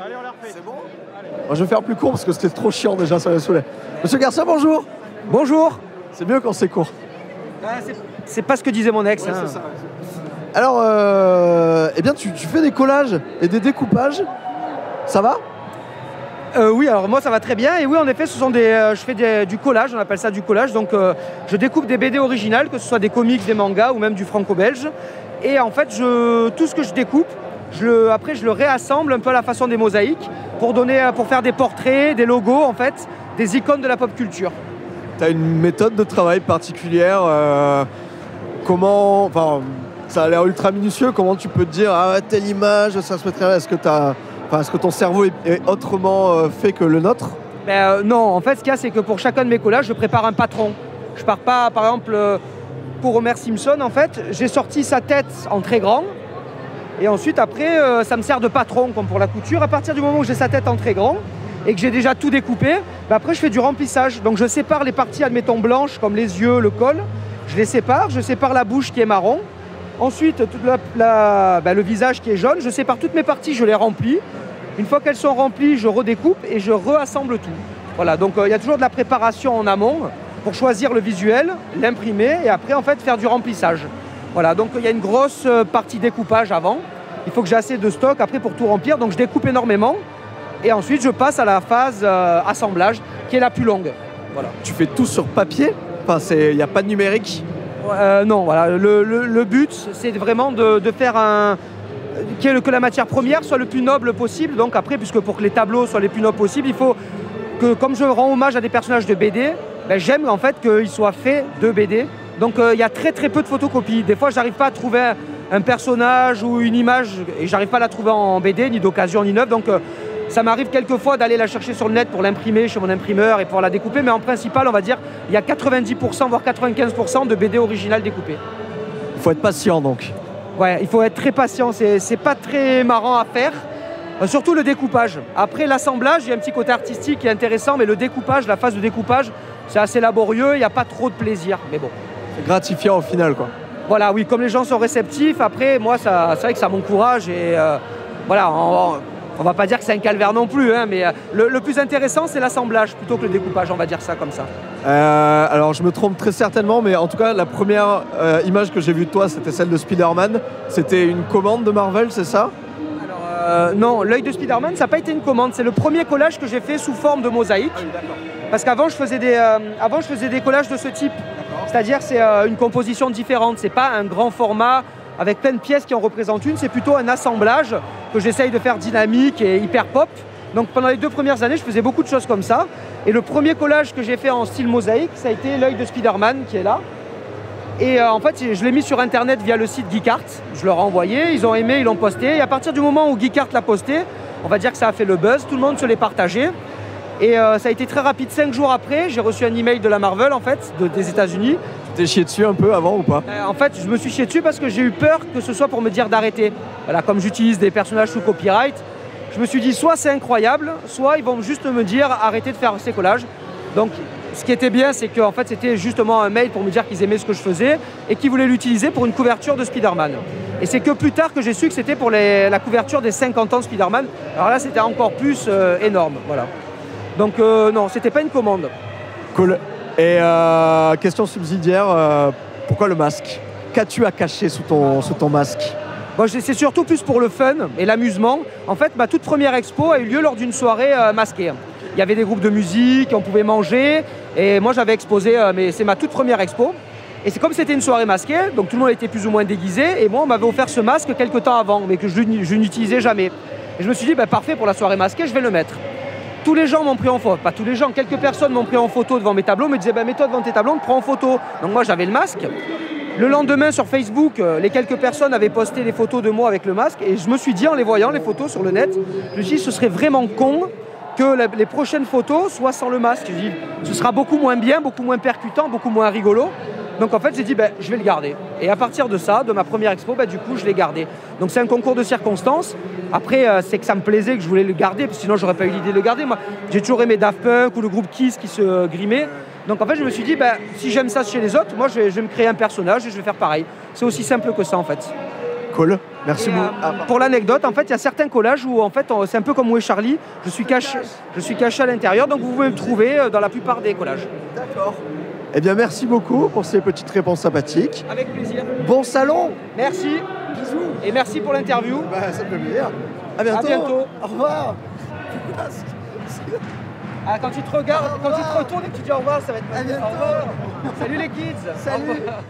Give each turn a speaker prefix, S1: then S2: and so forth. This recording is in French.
S1: Allez, on la refait.
S2: C'est bon? Moi, je vais faire plus court parce que c'était trop chiant déjà, ça m'a saoulé. Monsieur Garcia, bonjour.
S3: Bonjour.
S2: C'est mieux quand c'est court.
S3: C'est pas ce que disait mon ex.
S2: Ouais,
S3: hein.
S2: c'est ça. Alors, eh bien, tu fais des collages et des découpages. Ça va?
S3: Oui, alors moi ça va très bien. Et oui, en effet, je fais du collage, on appelle ça du collage. Donc je découpe des BD originales, que ce soit des comics, des mangas ou même du franco-belge. Et en fait, tout ce que je découpe, après je le réassemble un peu à la façon des mosaïques pour faire des portraits, des logos, en fait, des icônes de la pop culture.
S2: Tu as une méthode de travail particulière enfin, ça a l'air ultra minutieux. Comment tu peux te dire, ah, telle image, ça se mettrait. Est-ce que ton cerveau est autrement fait que le nôtre?
S3: Non, en fait, ce qu'il y a, c'est que pour chacun de mes collages, je prépare un patron. Je pars pas, par exemple, pour Homer Simpson, en fait, j'ai sorti sa tête en très grand. Et ensuite, après, ça me sert de patron, comme pour la couture. À partir du moment où j'ai sa tête en très grand et que j'ai déjà tout découpé, après, je fais du remplissage. Donc, je sépare les parties, admettons, blanches, comme les yeux, le col. Je les sépare. Je sépare la bouche qui est marron. Ensuite, le visage qui est jaune. Je sépare toutes mes parties, je les remplis. Une fois qu'elles sont remplies, je redécoupe et je réassemble tout. Voilà, donc il y a toujours de la préparation en amont pour choisir le visuel, l'imprimer et après, en fait, faire du remplissage. Voilà, donc il y a une grosse partie découpage avant. Il faut que j'ai assez de stock après pour tout remplir. Donc je découpe énormément et ensuite je passe à la phase assemblage qui est la plus longue. Voilà.
S2: Tu fais tout sur papier? Enfin, il n'y a pas de numérique?
S3: Non, voilà. Le but, c'est vraiment de faire que la matière première soit le plus noble possible. Donc après, puisque pour que les tableaux soient les plus nobles possibles, il faut que, comme je rends hommage à des personnages de BD, j'aime en fait qu'ils soient faits de BD. Donc il y a très très peu de photocopies. Des fois, j'arrive pas à trouver un personnage ou une image et j'arrive pas à la trouver en BD, ni d'occasion, ni neuve. Donc ça m'arrive quelquefois d'aller la chercher sur le net pour l'imprimer chez mon imprimeur et pour la découper. Mais en principal, on va dire, il y a 90% voire 95% de BD originales découpées.
S2: Il faut être patient donc.
S3: Ouais, il faut être très patient. C'est pas très marrant à faire. Surtout le découpage. Après l'assemblage, il y a un petit côté artistique qui est intéressant, mais le découpage, la phase de découpage, c'est assez laborieux, il n'y a pas trop de plaisir. Mais bon.
S2: C'est gratifiant au final, quoi.
S3: Voilà, oui, comme les gens sont réceptifs, après, moi, c'est vrai que ça m'encourage et voilà, on va pas dire que c'est un calvaire non plus, hein, mais le plus intéressant, c'est l'assemblage plutôt que le découpage, on va dire ça comme ça.
S2: Alors, je me trompe très certainement, mais en tout cas, la première image que j'ai vue de toi, c'était celle de Spider-Man. C'était une commande de Marvel, c'est ça?
S3: Non, l'œil de Spider-Man, ça n'a pas été une commande. C'est le premier collage que j'ai fait sous forme de mosaïque.
S2: Ah oui, d'accord.
S3: Parce qu'avant, je faisais des collages de ce type. C'est-à-dire, c'est une composition différente. C'est pas un grand format avec plein de pièces qui en représentent une. C'est plutôt un assemblage que j'essaye de faire dynamique et hyper pop. Donc, pendant les 2 premières années, je faisais beaucoup de choses comme ça. Et le premier collage que j'ai fait en style mosaïque, ça a été l'œil de Spider-Man qui est là. Et en fait, je l'ai mis sur Internet via le site Geekart. Je leur ai envoyé, ils ont aimé, ils l'ont posté. Et à partir du moment où Geekart l'a posté, on va dire que ça a fait le buzz, tout le monde se l'est partagé. Et ça a été très rapide. 5 jours après, j'ai reçu un email de la Marvel, en fait, des États-Unis.
S2: Tu t'es chié dessus un peu avant ou pas?
S3: En fait, je me suis chié dessus parce que j'ai eu peur que ce soit pour me dire d'arrêter. Voilà, comme j'utilise des personnages sous copyright, je me suis dit soit c'est incroyable, soit ils vont juste me dire arrêtez de faire ces collages. Donc, ce qui était bien, c'est qu'en fait, c'était justement un mail pour me dire qu'ils aimaient ce que je faisais et qu'ils voulaient l'utiliser pour une couverture de Spider-Man. Et c'est que plus tard que j'ai su que c'était pour la couverture des 50 ans de Spider-Man. Alors là, c'était encore plus énorme, voilà. Donc non, c'était pas une commande.
S2: Cool. Et question subsidiaire, pourquoi le masque? Qu'as-tu à cacher sous ton masque?
S3: Bon, c'est surtout plus pour le fun et l'amusement. En fait, ma toute première expo a eu lieu lors d'une soirée masquée. Il y avait des groupes de musique, on pouvait manger. Et moi, j'avais exposé, mais c'est ma toute première expo. Et c'est comme c'était une soirée masquée, donc tout le monde était plus ou moins déguisé. Et moi, on m'avait offert ce masque quelques temps avant, mais que je n'utilisais jamais. Et je me suis dit, parfait pour la soirée masquée, je vais le mettre. Tous les gens m'ont pris en photo, pas tous les gens, quelques personnes m'ont pris en photo devant mes tableaux, me disaient mets-toi devant tes tableaux, on te prend en photo. Donc moi j'avais le masque. Le lendemain sur Facebook, les quelques personnes avaient posté des photos de moi avec le masque et je me suis dit en les voyant, les photos sur le net, je me suis dit ce serait vraiment con que les prochaines photos soient sans le masque. Je me suis dit, ce sera beaucoup moins bien, beaucoup moins percutant, beaucoup moins rigolo. Donc en fait j'ai dit je vais le garder. Et à partir de ça, de ma première expo, du coup je l'ai gardé. Donc c'est un concours de circonstances. Après c'est que ça me plaisait, que je voulais le garder, parce que sinon j'aurais pas eu l'idée de le garder. Moi j'ai toujours aimé Daft Punk ou le groupe Kiss qui se grimait. Donc en fait je me suis dit si j'aime ça chez les autres, moi je vais me créer un personnage et je vais faire pareil. C'est aussi simple que ça en fait.
S2: Cool. Merci
S3: Et,
S2: beaucoup.
S3: pour l'anecdote, en fait, il y a certains collages où en fait, c'est un peu comme Où est Charlie, je suis caché à l'intérieur, donc vous pouvez me trouver dans la plupart des collages.
S2: D'accord. Eh bien, merci beaucoup pour ces petites réponses sympathiques.
S3: Avec plaisir.
S2: Bon salon.
S3: Merci.
S2: Bisous.
S3: Et merci pour l'interview.
S2: Bah, ça me fait plaisir. À bientôt.
S3: À bientôt.
S2: Au revoir.
S3: Ah, quand tu te regardes, quand tu te retournes et que tu dis au revoir, ça va être magnifique. Au revoir. Salut les kids.
S2: Salut.
S3: Au revoir.